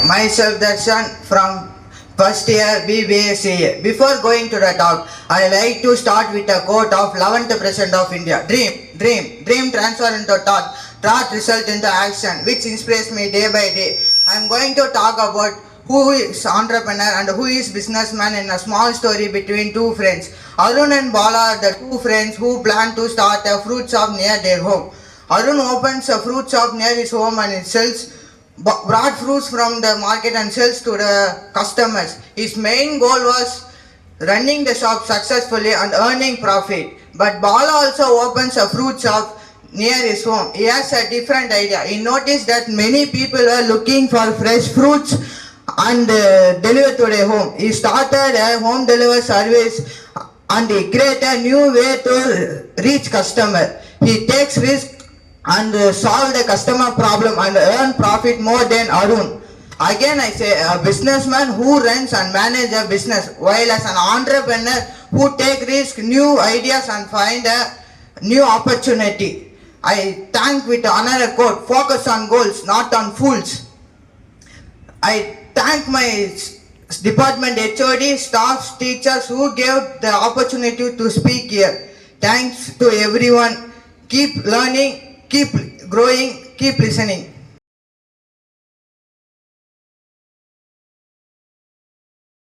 Myself Dharsan from first year BBA CA. Before going to the talk, I like to start with a quote of 11th President of India. Dream transfer into thought result into action, which inspires me day by day. I am going to talk about who is entrepreneur and who is businessman in a small story between two friends. Arun and Bala are the two friends who plan to start a fruit shop near their home. Arun opens a fruit shop near his home and sells brought fruits from the market and sells to the customers. His main goal was running the shop successfully and earning profit. But Bala also opens a fruit shop near his home. He has a different idea. He noticed that many people were looking for fresh fruits and delivered to their home. He started a home delivery service and he created a new way to reach customer. He takes risk and solve the customer problem and earn profit more than Arun. Again I say, a businessman who runs and manages a business, while as an entrepreneur who take risk, new ideas and find a new opportunity. I thank with another quote, focus on goals, not on fools. I thank my department HOD, staff, teachers who gave the opportunity to speak here. Thanks to everyone. Keep learning, keep growing, keep listening.